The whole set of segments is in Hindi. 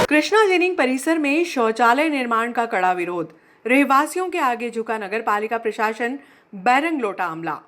कृष्णा जिनिंग परिसर में शौचालय निर्माण का कड़ा विरोध। रहवासियों के आगे झुका नगर पालिका प्रशासन, बैरंग लोटा अमला।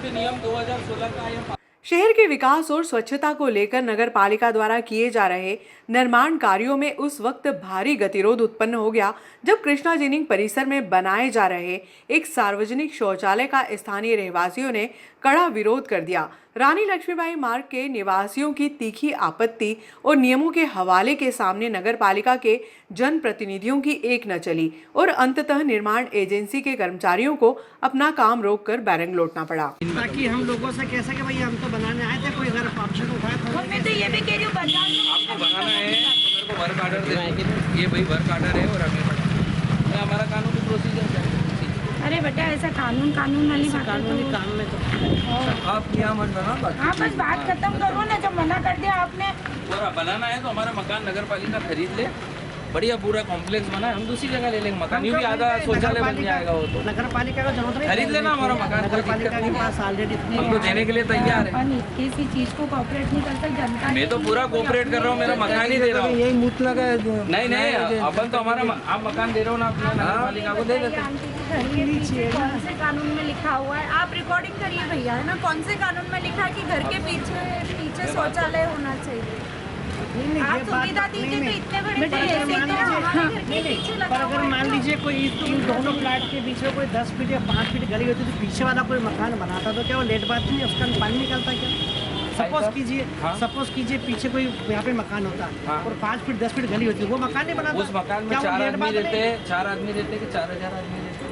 नियम 2016 का शहर के विकास और स्वच्छता को लेकर नगर पालिका द्वारा किए जा रहे निर्माण कार्यों में उस वक्त भारी गतिरोध उत्पन्न हो गया जब कृष्णा जिनिंग परिसर में बनाए जा रहे एक सार्वजनिक शौचालय का स्थानीय रहवासियों ने कड़ा विरोध कर दिया। रानी लक्ष्मीबाई मार्ग के निवासियों की तीखी आपत्ति और नियमों के हवाले के सामने नगर पालिका के जनप्रतिनिधियों की एक न चली और अंततः निर्माण एजेंसी के कर्मचारियों को अपना काम रोककर बैरंग लौटना पड़ा। ताकि हम लोगों से कैसे कि भाई हम तो बनाने आए थे, कोई अगर ऑप्शन उठाया तो मैं तो ये भी कह रही हूँ आपको बनाना है तो मेरे को वर्क आर्डर दे। ये भाई वर्क आर्डर है और हमें हमारा कानूनी प्रोसीजर क्या है। अरे बेटा ऐसा कानून वाली बात कानूनी काम में तो आप यहाँ मत बना बात। हाँ बस बात खत्म करो ना, जब मना कर दिया आपने। पूरा बनाना है तो हमारा मकान नगर पालिका खरीद ले, बढ़िया पूरा कॉम्प्लेक्स बना है, हम दूसरी जगह ले लेंगे मकान। यूँ भी आधा शौचालय बन जाएगा वो तो। नगर पालिका का जरूरत नहीं, खरीद लेना हमारा मकान, कोई नगर पालिका के पास ऑलरेडी हम तो देने के लिए तैयार है। अपन किसी चीज को कोऑपरेट नहीं करता जनता। मैं तो पूरा कोऑपरेट कर रहा हूँ, मेरा मकान ही दे रहा हूँ। यही मुत लगा नहीं अपन तो हमारा आप मकान दे रहे हो ना अपना नगर पालिका को दे देते। कौन से कानून में लिखा हुआ है, आप रिकॉर्डिंग करिए भैया, है ना, कौन से कानून में लिखा है कि घर के पीछे शौचालय होना चाहिए। आप सुविधा दीजिए तो इतने बड़े पर अगर मान लीजिए कोई इन दोनों प्लाट के बीच में कोई 10 फीट या 5 फीट गली होती तो पीछे वाला कोई मकान बनाता तो क्या वो लेट बात नहीं, उसका पानी निकलता क्या। सपोज कीजिए पीछे कोई यहाँ पे मकान होता और 5 फीट 10 फीट गली होती, वो मकान नहीं बनाता। उस मकान में 4 आदमी रहते हैं, 4 आदमी रहते कि 4000 आदमी रहते हैं।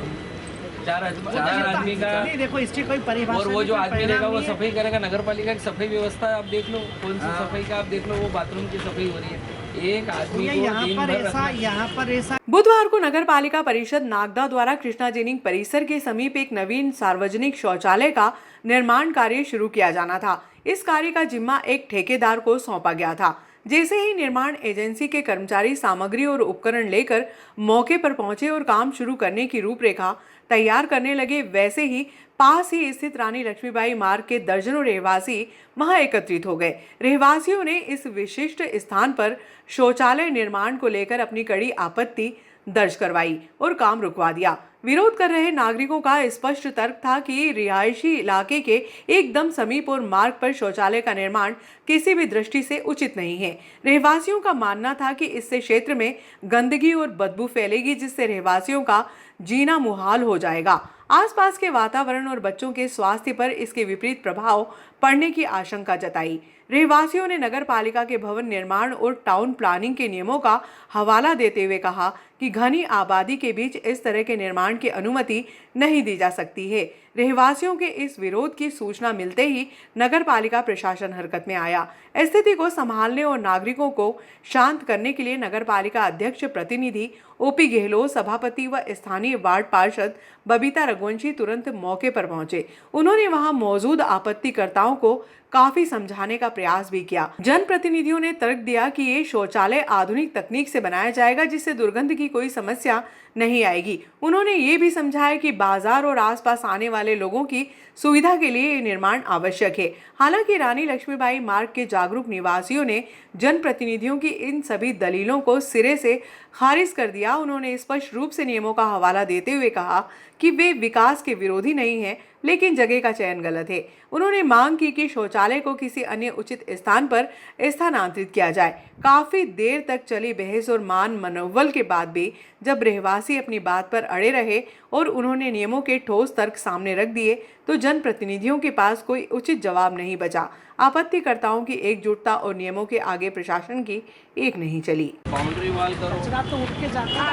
4 आदमी का नहीं, देखो इसकी कोई परिभाषा और वो जो आदमी रहेगा वो सफाई करेगा। नगर पालिका की सफाई व्यवस्था आप देख लो, कौन सी सफाई का आप देख लो, वो बाथरूम की सफाई हो रही है। एक आदमी को यहाँ पर ऐसा बुधवार को नगर पालिका परिषद नागदा द्वारा कृष्णा जिनिंग परिसर के समीप एक नवीन सार्वजनिक शौचालय का निर्माण कार्य शुरू किया जाना था। इस कार्य का जिम्मा एक ठेकेदार को सौंपा गया था। जैसे ही निर्माण एजेंसी के कर्मचारी सामग्री और उपकरण लेकर मौके पर पहुंचे और काम शुरू करने की रूपरेखा तैयार करने लगे, वैसे ही पास ही स्थित रानी लक्ष्मीबाई मार्ग के दर्जनों रहवासी वहां एकत्रित हो गए। रहवासियों ने इस विशिष्ट स्थान पर शौचालय निर्माण को लेकर अपनी कड़ी आपत्ति दर्ज करवाई और काम रुकवा दिया। विरोध कर रहे नागरिकों का स्पष्ट तर्क था कि रिहायशी इलाके के एकदम समीप और मार्ग पर शौचालय का निर्माण किसी भी दृष्टि से उचित नहीं है। रहवासियों का मानना था कि इससे क्षेत्र में गंदगी और बदबू फैलेगी, जिससे रहवासियों का जीना मुहाल हो जाएगा। आसपास के वातावरण और बच्चों के स्वास्थ्य पर इसके विपरीत प्रभाव पड़ने की आशंका जताई। रहवासियों ने नगर पालिका के भवन निर्माण और टाउन प्लानिंग के नियमों का हवाला देते हुए कहा कि घनी आबादी के बीच इस तरह के निर्माण की अनुमति नहीं दी जा सकती है। रहवासियों के इस विरोध की सूचना मिलते ही नगर पालिका प्रशासन हरकत में आया। स्थिति को संभालने और नागरिकों को शांत करने के लिए नगर पालिका अध्यक्ष प्रतिनिधि ओपी गहलोत, सभापति व स्थानीय वार्ड पार्षद बबीता रघुवंशी तुरंत मौके पर पहुंचे। उन्होंने वहां मौजूद आपत्तिकर्ताओं को काफी समझाने का प्रयास भी किया। जनप्रतिनिधियों ने तर्क दिया कि ये शौचालय आधुनिक तकनीक से बनाया जाएगा, जिससे दुर्गंध की कोई समस्या नहीं आएगी। उन्होंने ये भी समझाया कि बाजार और आसपास आने वाले लोगों की सुविधा के लिए ये निर्माण आवश्यक है। हालांकि रानी लक्ष्मीबाई मार्ग के जागरूक निवासियों ने जनप्रतिनिधियों की इन सभी दलीलों को सिरे से खारिज कर दिया। उन्होंने स्पष्ट रूप से नियमों का हवाला देते हुए कहा कि वे विकास के विरोधी नहीं हैं, लेकिन जगह का चयन गलत है। उन्होंने मांग की कि शौचालय को किसी अन्य उचित स्थान पर स्थानांतरित किया जाए। काफी देर तक चली बहस और मान मनोबल के बाद भी जब रहवासी अपनी बात पर अड़े रहे और उन्होंने नियमों के ठोस तर्क सामने रख दिए तो जनप्रतिनिधियों के पास कोई उचित जवाब नहीं बचा। आपत्तिकर्ताओं की एकजुटता और नियमों के आगे प्रशासन की एक नहीं चली। बाउंड्री वॉल करो, तो उठ के जाता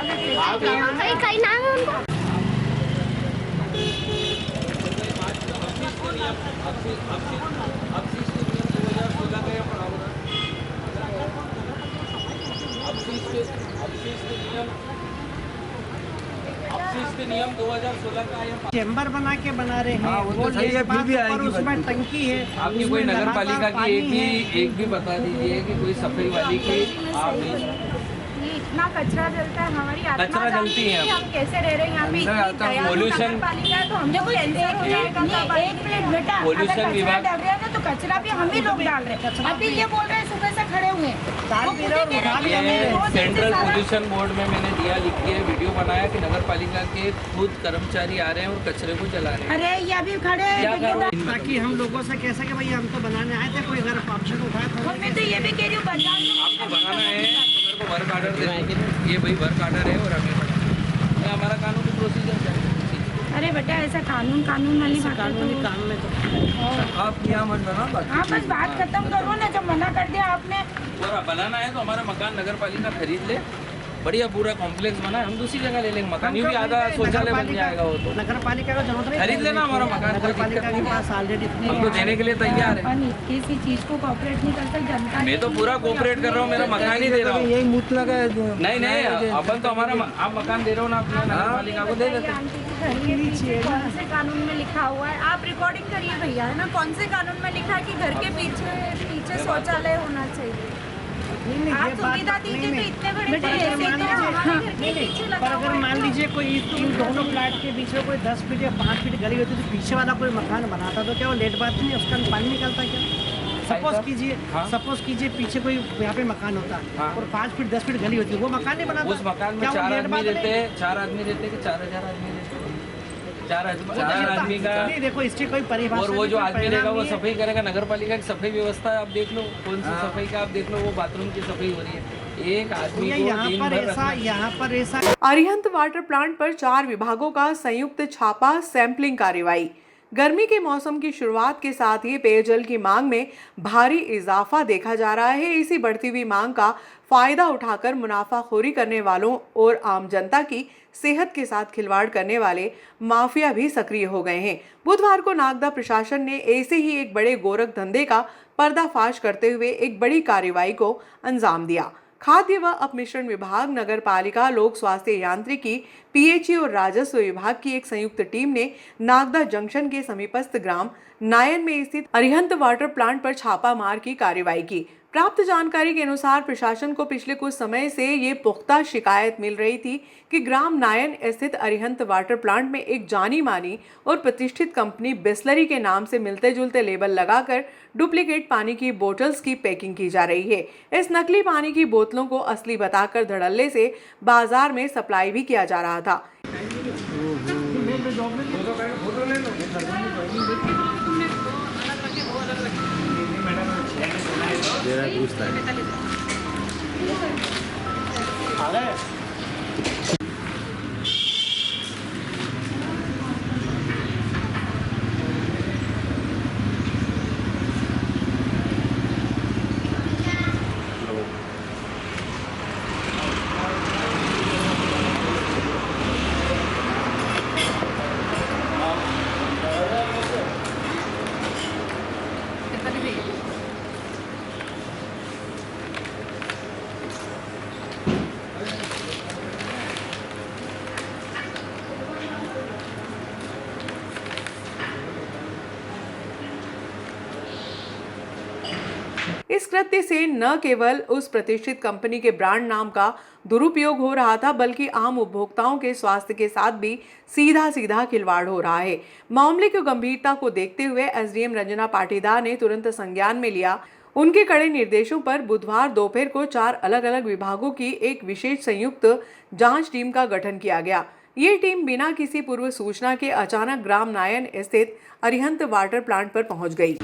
विशिष्ट नियम 2016 का है। चैम्बर बना के बना रहे हैं, हाँ, वो तो सही है, फिर भी और आएगी उसमें बदबू। टंकी है। आपकी कोई उसमें नगर लगातार पालिका की पानी है। एक भी बता दीजिए कि कोई सफाई वाली की आप ये इतना कचरा जलता है, हमारी आत्मा कचरा जानती जलती है। कि हम कैसे रह रहे हैं यहाँ पे। अंदर इतनी आता है दयालु pollution। नगरपालिका है तो हमको कैंसर हो जाएगा। एक मिनट बेटा, अगर Pollution कचरा विभाग- डाल रहे हैं ना तो कचरा भी हम ही लोग डाल रहे हैं। अभी ये बोल रहे हैं सुबह से खड़े हुए हैं। डाल भी रहे और उठा भी हमें रहे हैं। दो दिन से सेंट्रल सारा- पोल्यूशन बोर्ड में मैंने दिया, लिख के वीडियो बनाया कि नगर पालिका के खुद कर्मचारी आ रहे हैं और कचरे को जला रहे हैं। अरे ये अभी खड़े हैं क्या करो? ताकि हम लोगों से कह सके भाई हम तो बनाने आए थे, कोई अगर ऑप्शन उठाए तो और मैं तो ये भी कह रही हूँ बाजार में आपको बनाना है तो मेरे को वर्क आर्डर दे दीजिए। ये भाई वर्क आर्डर है और हमें बनाना है। हमारा कानूनी प्रोसीजर क्या है? अरे बेटा ऐसा कानून वाली बात कानूनी है काम में तो आप यहाँ मत बना बात। हाँ बस बात खत्म करो ना। जब मना कर दिया आपने पूरा बनाना है तो हमारा मकान नगर पालिका खरीद ले, बढ़िया पूरा कॉम्प्लेक्स बना है, हम दूसरी जगह ले लेंगे मकान। यूँ भी आधा शौचालय बन जाएगा वो तो। नगर पालिका का जरूरत नहीं, खरीद लेना हमारा मकान, कोई नगर दिक्कत पालिका नहीं के है। पास ऑलरेडी इतनी हम तो देने के लिए तैयार है। अपन किसी चीज को कॉपरेट नहीं करते जनता। मैं तो पूरा कोऑपरेट कर रहा हूँ, मेरा मकान ही दे रहा हूँ। यही मुत लगा है। नहीं अपन तो हमारा आप मकान दे रहे हो ना अपना नगर पालिका को दे देते हैं। कौन से कानून में लिखा हुआ है? आप रिकॉर्डिंग करिए भैया, है ना? कौन से कानून में लिखा है कि घर के पीछे शौचालय होना चाहिए? आप सुविधा दीजिए तो इतने बड़े पर अगर पैसे मान तो हमारे घर के लीजिए पीछे पर लगा अगर हुआ है। मान लीजिए कोई इन दोनों फ्लैट के बीच में कोई 10 फीट या 5 फीट गली होती तो पीछे वाला कोई मकान बनाता तो क्या वो लेट बात नहीं, उसका पानी निकलता क्या? सपोज कीजिए पीछे कोई यहाँ पे मकान होता हाँ। और 5 फीट 10 फीट गली होती है, वो मकान नहीं बनाता। उस मकान में क्या वो 4 लेट आदमी बात रहते नहीं? हैं, 4 आदमी रहते कि 4000 आदमी रहते हैं? 4 आदमी का। नहीं देखो इसकी कोई परिभाषा और वो नहीं, जो कोई आदमी परिणाम रहेगा वो नहीं है। सफाई करेगा। नगर पालिका की सफाई व्यवस्था है, आप देख लो कौन सी सफाई का, आप देख लो वो बाथरूम की सफाई हो रही है। एक आदमी को दिन भर रखना। यहाँ पर ऐसा अरिहंत वाटर प्लांट पर 4 विभागों का संयुक्त छापा सैंपलिंग कार्रवाई। गर्मी के मौसम की शुरुआत के साथ ही पेयजल की मांग में भारी इजाफा देखा जा रहा है। इसी बढ़ती हुई मांग का फायदा उठाकर मुनाफाखोरी करने वालों और आम जनता की सेहत के साथ खिलवाड़ करने वाले माफिया भी सक्रिय हो गए हैं। बुधवार को नागदा प्रशासन ने ऐसे ही एक बड़े गोरख धंधे का पर्दाफाश करते हुए एक बड़ी कार्रवाई को अंजाम दिया। खाद्य व अपमिश्रण विभाग, नगर पालिका, लोक स्वास्थ्य यांत्रिकी, पीएचई और राजस्व विभाग की एक संयुक्त टीम ने नागदा जंक्शन के समीपस्थ ग्राम नायन में स्थित अरिहंत वाटर प्लांट पर छापामार की कार्रवाई की। प्राप्त जानकारी के अनुसार प्रशासन को पिछले कुछ समय से ये पुख्ता शिकायत मिल रही थी कि ग्राम नायन स्थित अरिहंत वाटर प्लांट में एक जानी मानी और प्रतिष्ठित कंपनी बिस्लरी के नाम से मिलते जुलते लेबल लगाकर डुप्लीकेट पानी की बोतल्स की पैकिंग की जा रही है। इस नकली पानी की बोतलों को असली बताकर धड़ल्ले से बाजार में सप्लाई भी किया जा रहा था। इस कृत्य से न केवल उस प्रतिष्ठित कंपनी के ब्रांड नाम का दुरुपयोग हो रहा था, बल्कि आम उपभोक्ताओं के स्वास्थ्य के साथ भी सीधा खिलवाड़ हो रहा है। मामले की गंभीरता को देखते हुए एसडीएम रंजना पाटीदार ने तुरंत संज्ञान में लिया। उनके कड़े निर्देशों पर बुधवार दोपहर को 4 अलग अलग विभागों की एक विशेष संयुक्त जांच टीम का गठन किया गया। ये टीम बिना किसी पूर्व सूचना के अचानक ग्राम नायन स्थित अरिहंत वाटर प्लांट पर पहुंच गई।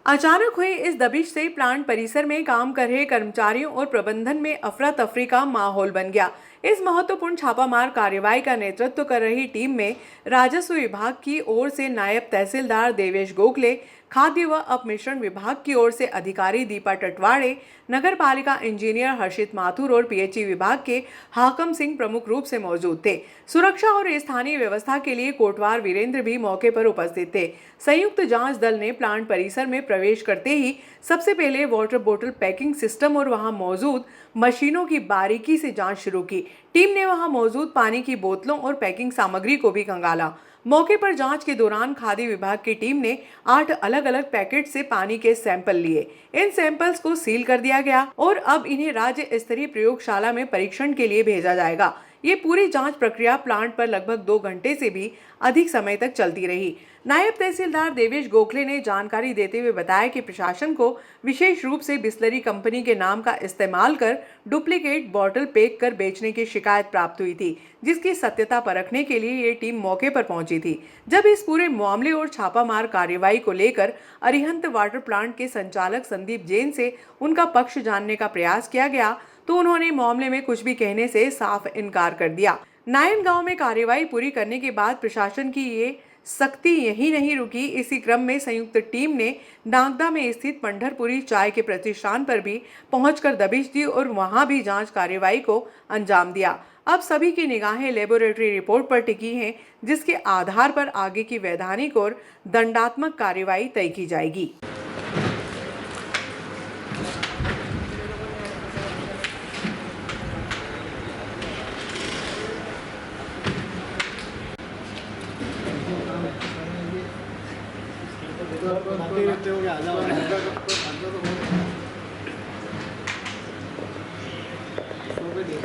अचानक हुई इस दबिश से प्लांट परिसर में काम कर रहे कर्मचारियों और प्रबंधन में अफरा तफरी का माहौल बन गया। इस महत्वपूर्ण छापामार कार्रवाई का नेतृत्व कर रही टीम में राजस्व विभाग की ओर से नायब तहसीलदार देवेश गोखले, खाद्य व अपमिश्रण विभाग की ओर से अधिकारी दीपा टटवाड़े, नगर पालिका इंजीनियर हर्षित माथुर और पीएचई विभाग के हाकम सिंह प्रमुख रूप से मौजूद थे। सुरक्षा और स्थानीय व्यवस्था के लिए कोटवार वीरेंद्र भी मौके पर उपस्थित थे। संयुक्त जांच दल ने प्लांट परिसर में प्रवेश करते ही सबसे पहले वाटर बोतल पैकिंग सिस्टम और वहां मौजूद मशीनों की बारीकी से जांच शुरू की। टीम ने वहां मौजूद पानी की बोतलों और पैकिंग सामग्री को भी खंगाला। मौके पर जांच के दौरान खाद्य विभाग की टीम ने 8 अलग अलग पैकेट से पानी के सैंपल लिए। इन सैंपल्स को सील कर दिया गया और अब इन्हें राज्य स्तरीय प्रयोगशाला में परीक्षण के लिए भेजा जाएगा। ये पूरी जांच प्रक्रिया प्लांट पर लगभग 2 घंटे से भी अधिक समय तक चलती रही। नायब तहसीलदार देवेश गोखले ने जानकारी देते हुए बताया कि प्रशासन को विशेष रूप से बिस्लरी कंपनी के नाम का इस्तेमाल कर डुप्लीकेट बॉटल पैक कर बेचने की शिकायत प्राप्त हुई थी, जिसकी सत्यता परखने के लिए ये टीम मौके पर पहुंची थी। जब इस पूरे मामले और छापामार कार्रवाई को लेकर अरिहंत वाटर प्लांट के संचालक संदीप जैन से उनका पक्ष जानने का प्रयास किया गया तो उन्होंने मामले में कुछ भी कहने से साफ इनकार कर दिया। नायन गांव में कार्रवाई पूरी करने के बाद प्रशासन की ये सख्ती यही नहीं रुकी। इसी क्रम में संयुक्त टीम ने नागदा में स्थित पंढरपुरी चाय के प्रतिष्ठान पर भी पहुंचकर दबिश दी और वहां भी जांच कार्रवाई को अंजाम दिया। अब सभी की निगाहें लेबोरेटरी रिपोर्ट पर टिकी हैं, जिसके आधार पर आगे की वैधानिक और दंडात्मक कार्रवाई तय की जाएगी।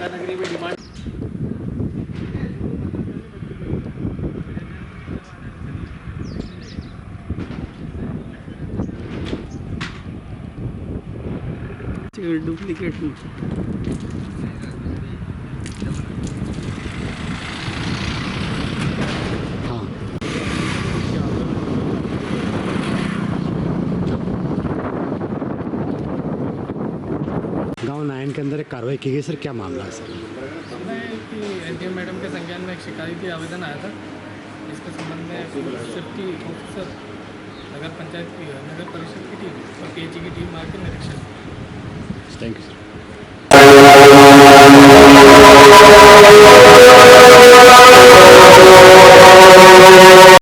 नगरी में डिमांड डुप्लीकेट गांव नायन के अंदर एक कार्रवाई की गई। सर क्या मामला है सर? एनडीएम मैडम के संज्ञान में एक शिकायती आवेदन आया था। इसके संबंध में सेफ्टी ऑफिसर नगर पंचायत की नगर परिषद की टीम और पीएचई की टीम आकर निरीक्षण। Thank you sir.